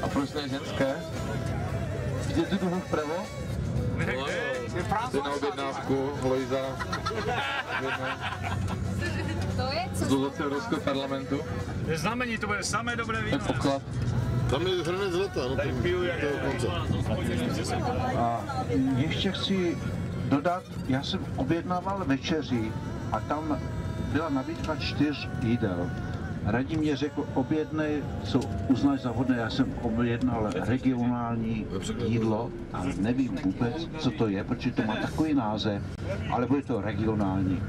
A proč to je ženské? Jde tu druhu vpravo? Jde na objednávku, Lojza. Z dozorce Evropského parlamentu. Je znamení, to bude samé dobré víno. Tak poklad. Tam je hrnec zlata, no tam A ještě chci dodat, já jsem objednával večeři a tam byla nabídka 4 jídel. Radim mě řekl, objednej, co uznáš za vhodné, já jsem objednal regionální jídlo a nevím vůbec, co to je, protože to má takový název, ale bude to regionální.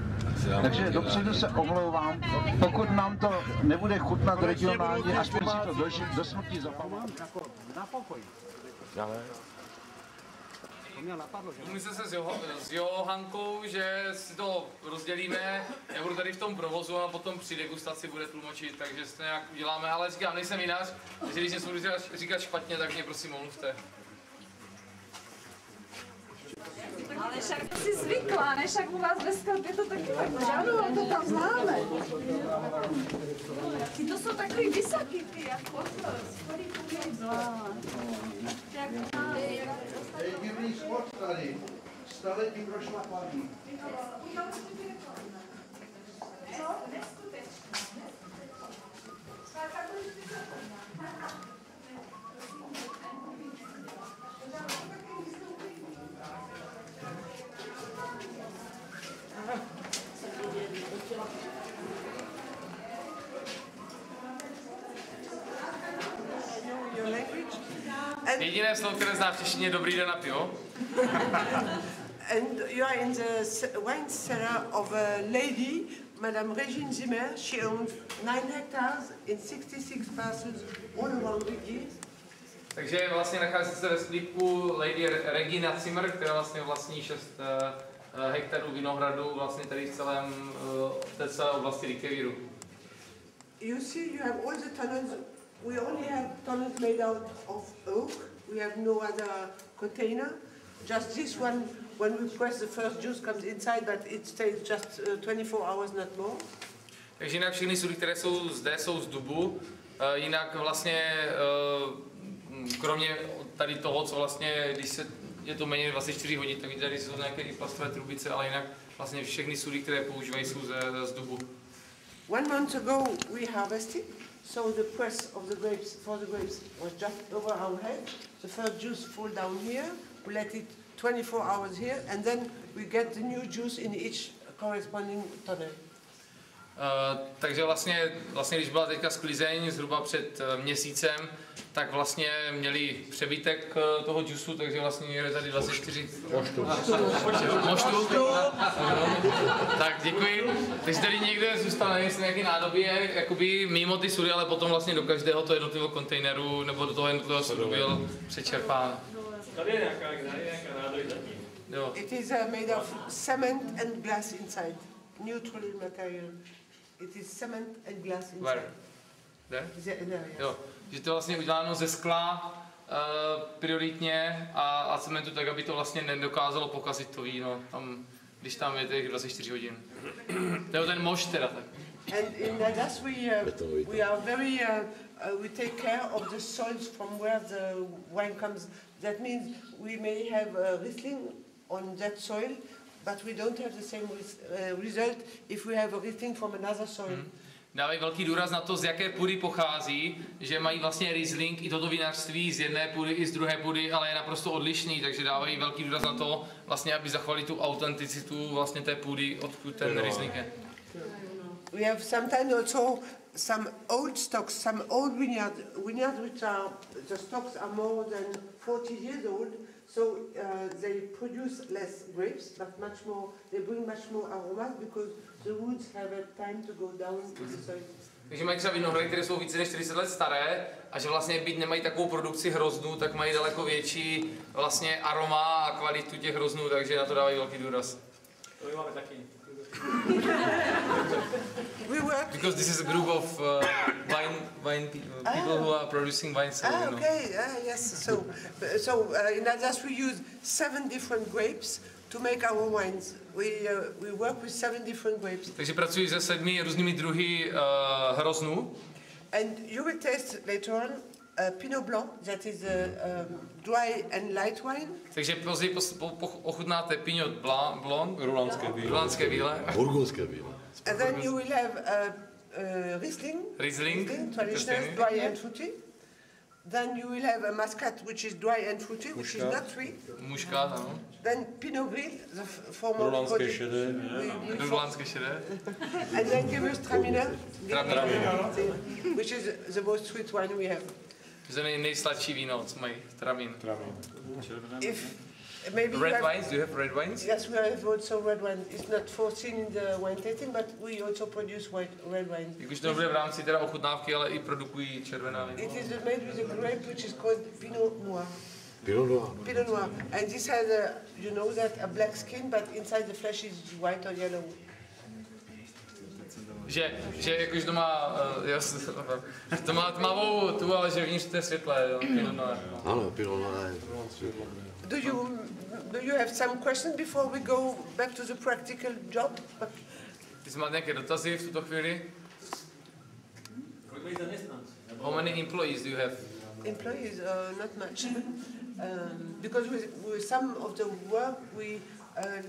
Takže dopředu se omlouvám, pokud nám to nebude chutnat regionálně, aspoň si to do smrti zapamatujeme. Na pokoj. Domluvili jsme se s Johankou, že si to rozdělíme, já budu tady v tom provozu a potom při degustaci bude tlumočit, takže to nějak uděláme, ale říkám, nejsem vinař, takže když něco budu říkat špatně, tak mě prosím omluvte. Ale však to si zvykla, ne? Však u vás ve sklepě to taky tak žádnou, to tam známe. Ty to jsou takový vysoký, ty, jak potles. Kolik umějí zvlášť. To je divný sport tady. Staletí prošlapaný. Co? Neskutečné. Jediné slovo, které zná v češtině, dobrý den a pivo. And you are in the wine cellar of a lady, Madame Regine Zimmer. She owns 9 hectares in 66 parcels all around the years. Takže vlastně nachází se ve sklípku Lady Regina Zimmer, která vlastně vlastní 6 hektarů vinohradu vlastně tady v té celé oblasti Rikkevíru. You see, you have all the tunnels. We only have tunnels made out of oak. We have no other container. Just this one, when we press the first juice comes inside, but it stays just 24 hours, not more. Takže jinak všechny sudy, které jsou zde, jsou z dubu. Jinak vlastně, kromě tady toho, co vlastně, když je to méně 24 hodin, tak tady jsou nějaké plastové trubice, ale jinak vlastně všechny sudy, které používají, jsou z dubu. 1 month ago we harvested, so the press of the grapes for the grapes was just over our head. The first juice fall down here. We let it 24 hours here, and then we get the new juice in each corresponding tunnel. Takže vlastně, když byla teďka sklizeň zhruba před měsícem, tak vlastně měli přebytek toho džusu, takže vlastně je tady 24 moštů. Tak děkuji. Takže tady někde zůstal, nevím, nějaký nádobí je jakoby mimo ty sudy, ale potom vlastně do každého toho jednotlivého kontejneru nebo do toho jednotlivého sudu byl přečerpán. Tady je nějaká nádobí zatím. Jo. It is made of cement and glass inside, neutral material. It is cement and glass inside. Where? There? There, yes. Jo. Že to je vlastně uděláno ze skla prioritně a cementu tak, aby to vlastně nedokázalo pokazit to víno, tam, když tam je těch 24 hodin. To je ten mošt teda tak. And in Nadas we are very we take care of the soils from where the wine comes. That means we may have Riesling on that soil, but we don't have the same result if we have a Riesling from another soil. Dávají velký důraz na to, z jaké půdy pochází, že mají vlastně Riesling i toto vinařství z jedné půdy i z druhé půdy, ale je naprosto odlišný, takže dávají velký důraz na to, vlastně, aby zachovali tu autenticitu vlastně té půdy, odkud ten Riesling je. We have sometimes also some old stocks, some old vineyards which are, the stocks are more than 40 years old, so they produce less grapes, but much more, they bring much more aromas because the roots have had time to go down to the soil. Takže mají třeba vinohrady, které jsou více než 40 let staré a že vlastně byť nemají takovou produkci hroznů, tak mají daleko větší vlastně aroma a kvalitu těch hroznů, takže na to dávají velký důraz. To máme taky. Because this is a group of wine people who are producing wine. So, Okay, yes. So in Alsace we use 7 different grapes to make our wines. We work with 7 different grapes. Takže pracuji se 7 různými druhy hroznů. And you will taste later on Pinot Blanc, that is a dry and light wine. Takže později ochutnáte Pinot Blanc, rulánské víle. Burgundské víno. And then you will have Riesling, traditional, dry and fruity. Then you will have a Muscat, which is dry and fruity, which is not sweet. Muškát, ano. Then Pinot Gris, the former Rulánské šedé. Rulánské šedé. And then Gewürztraminer, which is the most sweet wine we have. To je nejsladší víno, co mají, Tramin. Red wines, do you have red wines? Yes, we have also red wine. It's not foreseen in the wine tasting, but we also produce red wine. Už to bude v rámci teda ochutnávky, ale i produkují červená vína. It is made with a grape which is called Pinot Noir. Pinot Noir. Pinot Noir. And this has you know that, a black skin, but inside the flesh is white or yellow. Že jakož to má, to má tmavou tu, ale že vnitř to je světlé, Pinot Noir. Ano, Pinot Noir. Do you have some questions before we go back to the practical job? Ty jsi máte nějaké dotazy v tuto chvíli? How many employees do you have? Employees, not much. Because with some of the work we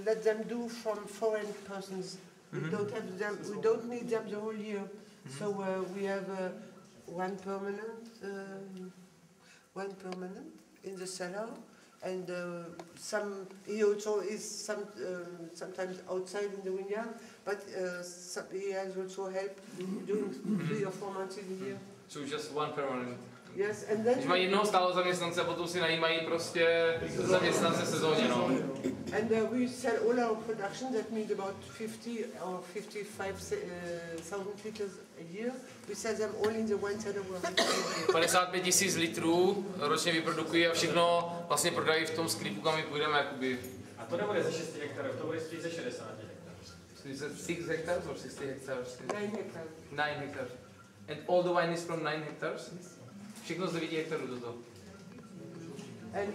let them do from foreign persons. We don't have them. We don't need them the whole year. So we have one permanent in the cellar, and he also is sometimes outside in the vineyard. But he has also help doing 3 or 4 months in the year. So just one permanent. Yes, and then. Když mají jednoho stálého zaměstnance a potom si najímají prostě zaměstnance sezóně, no. And we sell all our production, that means about 50 or 55,000 liters a year. We sell them all in the wine cellar. 55 000 litrů ročně vyprodukují a všechno vlastně prodají v tom sklipu, kam my půjdeme, jakoby. A to nebude ze 6 hektarů, to bude spíš ze 60 hektarů. Is it 6 hectares or 60 hectares? 9 hectares. 9 hectares. And all the wine is from 9 hectares? Všechno z 9 hektarů toto. And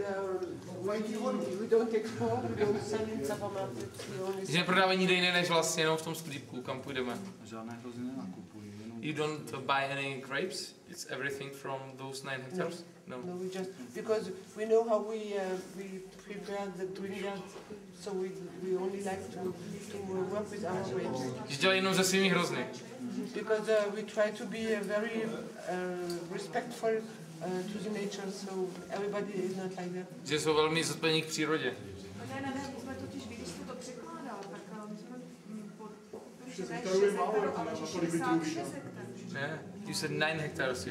we don't export, we don't sell in supermarkets. Že neprodávají nikde jiné než vlastně jenom v tom sklípku, kam půjdeme. Žádné hrozně nenakupují. You don't buy any grapes? It's everything from those 9 hectares? No, we just, because we know how we prepare the vineyard, so we only like to work with our grapes. Že dělají jenom ze svými hrozny. Because we try to be very respectful to the nature, so everybody is not like that. Že jsou velmi zodpovědní k přírodě. Ne, my jsme totiž, když jste to překládal, tak my jsme ne 6 hektarů, ale 66 hektarů. Ne, you said 9 hectares.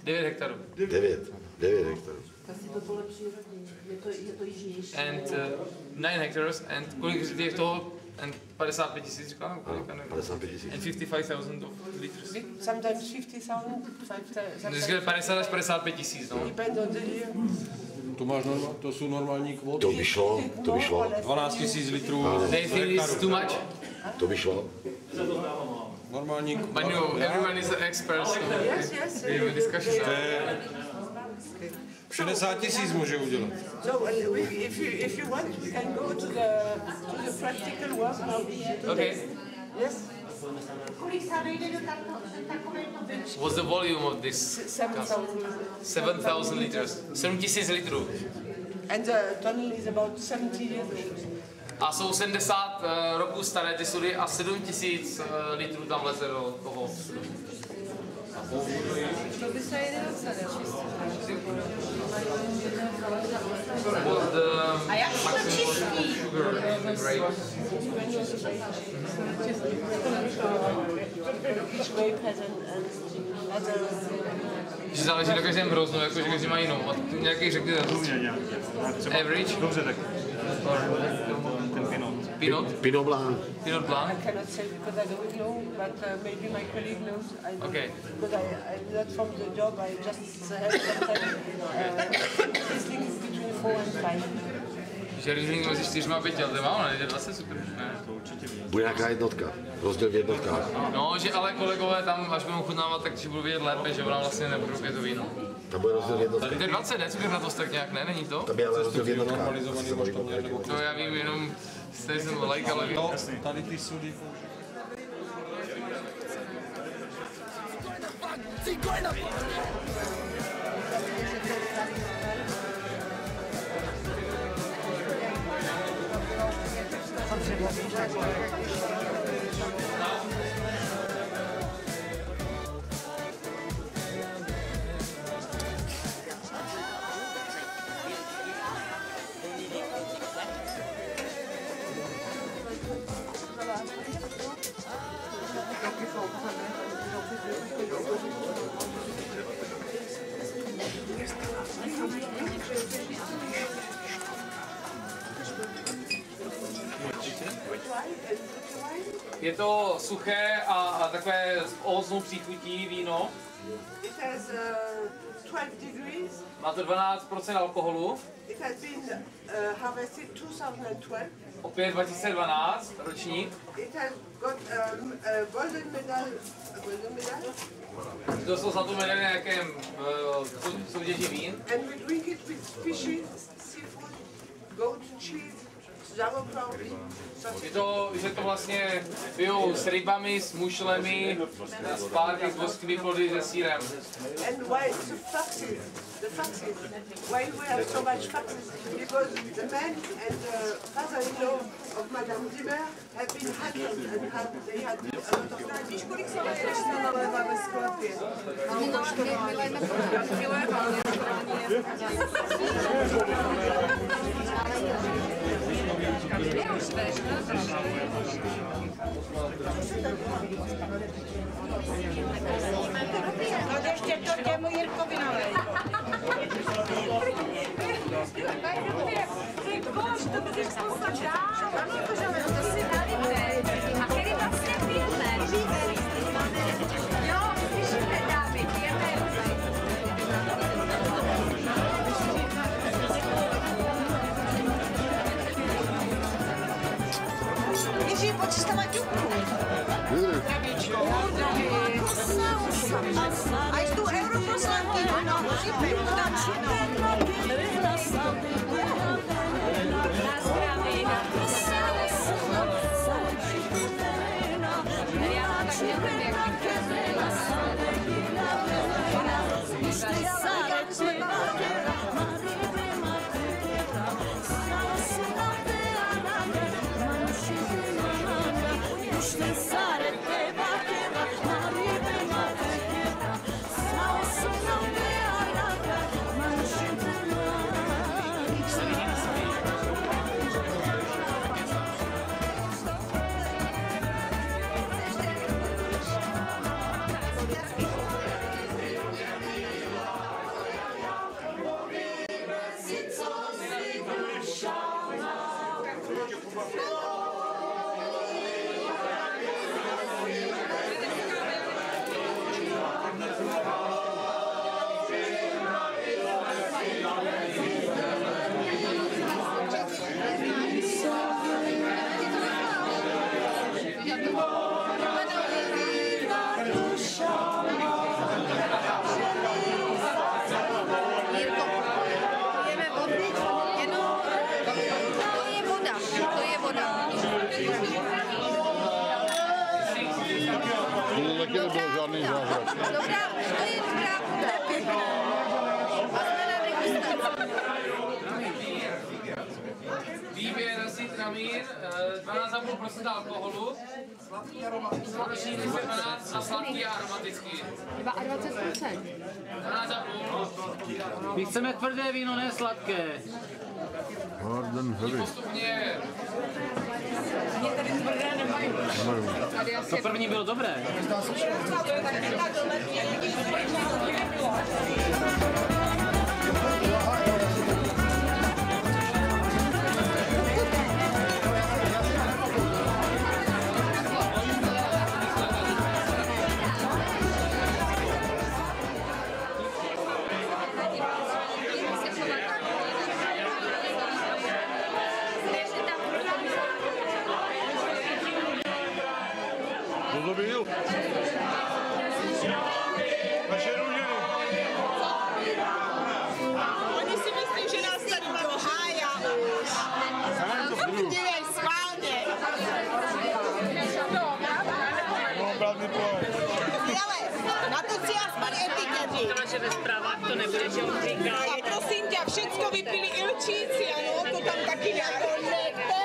9 hektarů. 9 hektarů. Asi to bylo přírodní, je to jižnější. And 9 hectares, and kolik je toho? And 55 000, říkám? 55 000. And 55,000 of liters. Sometimes 50,000, 5,000. 50 až 55 000, no. Depends on the year. To jsou normální kvóty. To by šlo. 12 000 litrů. They think it's too much? To by šlo. Normální But no, everyone is an expert, so Yes. we have a discussion. 60 000 může udělat. So if you want, we can go to the practical work now. Okay. Yes. Kolik se vejde do takovéto věci? What's the volume of this? 7,000 liters. 7,000 litrů. And the tunnel is about 70 years old. A jsou 70 roků staré ty sudy a 7,000 litrů tam leze do toho. To by se jde docela. What's the maximum sugar in the grapes? each grape has another. Že záleží na každém hroznu, jakože každý má jinou. A nějaký řekněte average? Dobře, tak ten Pinot. Pinot? Pinot Blanc. Pinot Blanc? I cannot say because I don't know, but maybe my colleague knows. I don't, Okay. Because I'm not from the job, I just have sometimes Riesling is between 4 and 5. Že Riesling mezi 4 a 5, ale to je málo, ne? To je 20 super. Ne? Bude nějaká jednotka. Rozdíl v jednotkách. No, že ale kolegové tam, až budou chutnávat, takže budou vidět lépe, že ona vlastně neprodukuje to víno. Tam bude rozdíl v jednotkách. To je 20, ne? Cukr na to tak nějak, ne? Není to? Tam je ale rozdíl v jednotkách. To já vím, jenom stejně jsem like, ale vím. Tady ty sudy. Je to suché a takové s ovocnou příchutí víno. It has 12 degrees. Má to 12% alkoholu. It has been harvested 2012. Opět 2012 ročník. It has got a golden medal. A golden medal. To jsou zlatou medaili na nějakém soutěži vín. And we drink it with fishes, seafood, goat cheese, sauerkraut. Je to, že to vlastně pijou s rybami, s mušlemi, s párky, s voskými plody, se sýrem. And why the foxes? Why we have so much foxes? Because the man and the father-in-law of Madame Zimmer have been hackers and they had a lot of time. Víš, kolik se nalévá ve sklepě? No ještě to těmu Jirkovi nalej. Ty bož, to budeš poslat dál. Ano, to si nalíte. A který vlastně pijeme? Jo, slyšíte, dámy, pijeme. Ježí, pojď si stávat ťupku. Aj tu europoslankyňu, no, šipek, Výběr citramín, 12,5% alkoholu, roční 12 a sladký a aromatický. 22%. 12,5. My chceme tvrdé víno, ne sladké. Postupně To první bylo dobré. To byl. Naše růženy. Oni si myslí, že nás tady prohája už. Dívej, schválně. No, právě projekt. Ale na to si aspoň etikety. Protože ve zprávách to nebude, že on říká. A prosím tě, všecko vypili Ilčíci, ano, to tam taky jako nechte.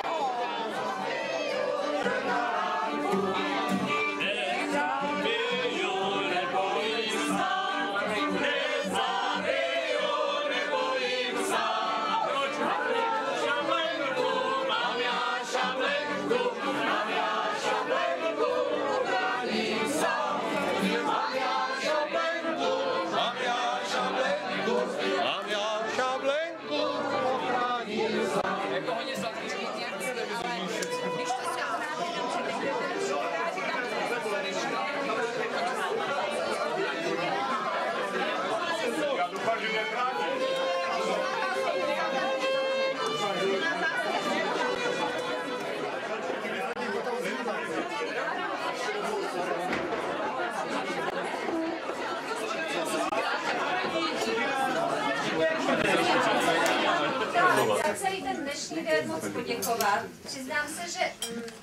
Celý ten dnešní den moc poděkovat. Přiznám se, že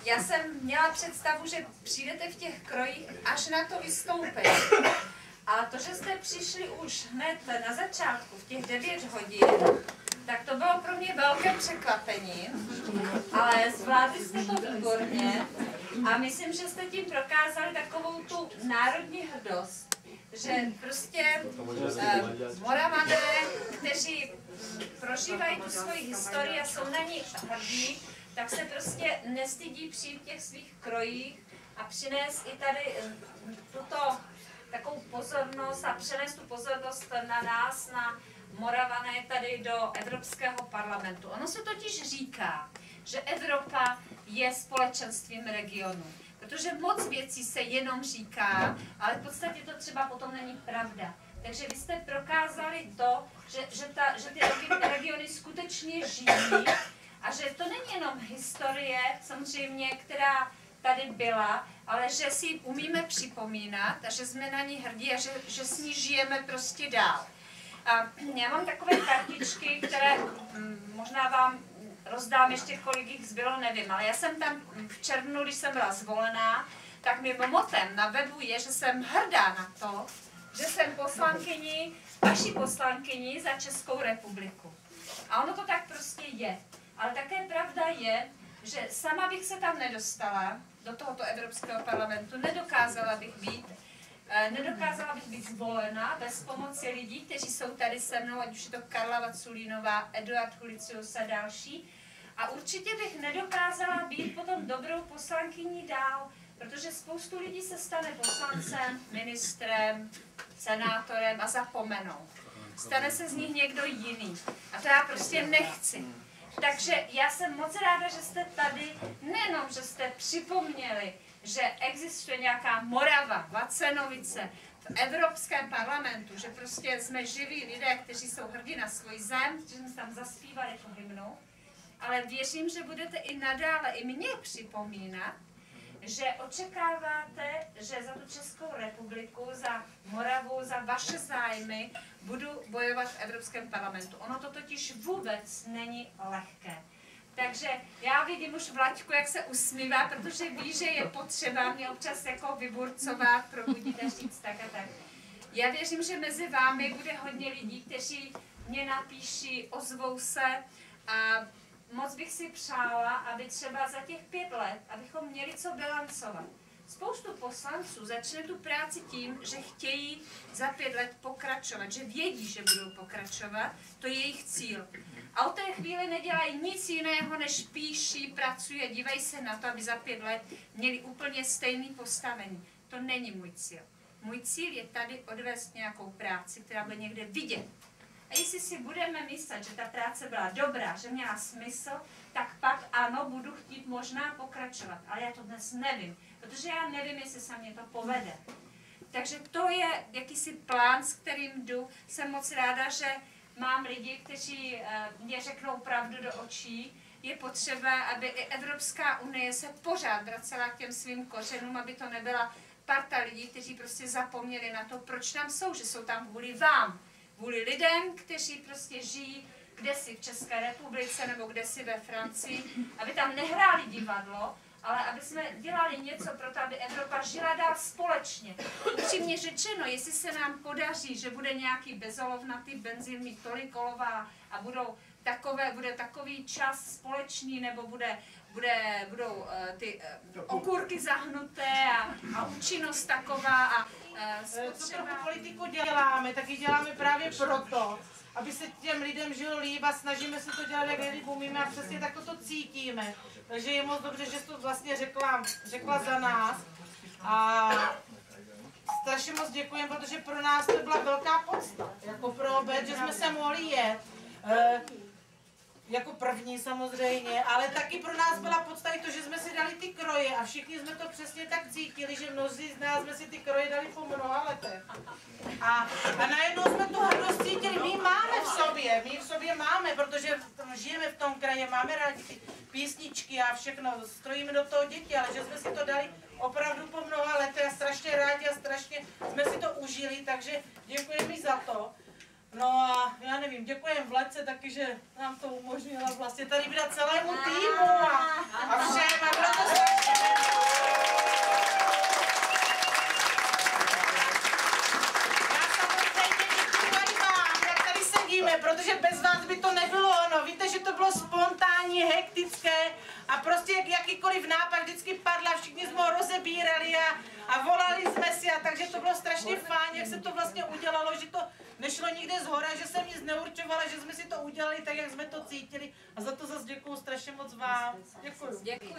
já jsem měla představu, že přijdete v těch krojích až na to vystoupení. A to, že jste přišli už hned na začátku, v těch 9 hodin, tak to bylo pro mě velké překvapení. Ale zvládli jste to výborně a myslím, že jste tím prokázali takovou tu národní hrdost, že prostě Moravané, kteří prožívají tu svoji historii a jsou na ní hrdí, tak se prostě nestydí přijít v těch svých krojích a přinést i tady tuto takovou pozornost a přenést tu pozornost na nás, na Moravané tady do Evropského parlamentu. Ono se totiž říká, že Evropa je společenstvím regionů. Protože moc věcí se jenom říká, ale v podstatě to třeba potom není pravda. Takže vy jste prokázali to, že ty regiony skutečně žijí a že to není jenom historie, samozřejmě, která tady byla, ale že si ji umíme připomínat a že jsme na ní hrdí a že s ní žijeme prostě dál. A já mám takové kartičky, které možná vám rozdám ještě, kolik jich zbylo, nevím, ale já jsem tam v červnu, když jsem byla zvolená, tak mým motem na webu je, že jsem hrdá na to, že jsem vaší poslankyní za Českou republiku. A ono to tak prostě je. Ale také pravda je, že sama bych se tam nedostala, do tohoto Evropského parlamentu, nedokázala bych být zvolena bez pomoci lidí, kteří jsou tady se mnou, ať už je to Karla Vaculínová, Eduard Hulicius a další. A určitě bych nedokázala být potom dobrou poslankyní dál, protože spoustu lidí se stane poslancem, ministrem, senátorem a zapomenou. Stane se z nich někdo jiný. A to já prostě nechci. Takže já jsem moc ráda, že jste tady, nejenom, že jste připomněli, že existuje nějaká Morava, Vacenovice v Evropském parlamentu, že prostě jsme živí lidé, kteří jsou hrdí na svůj zem, že jsme tam zaspívali tu hymnu, ale věřím, že budete i nadále i mě připomínat, že očekáváte, že za tu Českou republiku, za Moravu, za vaše zájmy budu bojovat v Evropském parlamentu. Ono to totiž vůbec není lehké. Takže já vidím už Vlaďku, jak se usmívá, protože ví, že je potřeba mě občas jako vyburcovat, probudit a říct tak a tak. Já věřím, že mezi vámi bude hodně lidí, kteří mě napíší, ozvou se a moc bych si přála, aby třeba za těch 5 let, abychom měli co bilancovat. Spoustu poslanců začne tu práci tím, že chtějí za 5 let pokračovat, že vědí, že budou pokračovat, to je jejich cíl. A od té chvíli nedělají nic jiného, než píší, pracují, dívají se na to, aby za 5 let měli úplně stejné postavení. To není můj cíl. Můj cíl je tady odvést nějakou práci, která bude někde vidět. A jestli si budeme myslet, že ta práce byla dobrá, že měla smysl, tak pak ano, budu chtít možná pokračovat. Ale já to dnes nevím, protože já nevím, jestli se mě to povede. Takže to je jakýsi plán, s kterým jdu. Jsem moc ráda, že mám lidi, kteří mě řeknou pravdu do očí. Je potřeba, aby i Evropská unie se pořád vracela k těm svým kořenům, aby to nebyla parta lidí, kteří prostě zapomněli na to, proč tam jsou, že jsou tam kvůli vám. Kvůli lidem, kteří prostě žijí kdesi v České republice nebo kdesi ve Francii, aby tam nehráli divadlo, ale aby jsme dělali něco pro to, aby Evropa žila dál společně. Upřímně řečeno, jestli se nám podaří, že bude nějaký bezolovnatý benzín mít tolik kolová a bude takový čas společný, nebo budou ty okurky zahnuté a účinnost taková a co trochu politiku děláme, tak ji děláme právě proto, aby se těm lidem žilo líp a snažíme se to dělat, jak nejlíp umíme a přesně tak to cítíme. Takže je moc dobře, že jsi to vlastně řekla za nás. A strašně moc děkujeme, protože pro nás to byla velká podsta, jako pro obec, že jsme se mohli jet. Jako první samozřejmě, ale taky pro nás byla podsta i to, že jsme si dali ty kroje a všichni jsme to přesně tak cítili, že mnozí z nás jsme si ty kroje dali po mnoha letech. A najednou jsme tu hrdost cítili, my v sobě máme, protože žijeme v tom kraji, máme rádi ty písničky a všechno, strojíme do toho děti, ale že jsme si to dali opravdu po mnoha letech a strašně rádi a strašně jsme si to užili, takže děkujeme mi za to. No a já nevím, děkujem Vledce taky, že nám to umožnila vlastně tady být celému týmu a všem a bylo to strašně. Já samozřejmě děkuji vám, jak tady sedíme, protože bez vás by to nebylo ono. Víte, že to bylo spontánní, hektické a prostě jakýkoliv nápad vždycky padl a všichni jsme ho rozebírali a volali jsme si a takže to bylo strašně fajn, jak se to vlastně udělalo, že to nešlo nikde zhora, že jsem nic neurčovala, že jsme si to udělali tak, jak jsme to cítili. A za to zase děkuju strašně moc vám. Děkuju. Děkuji.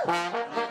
No.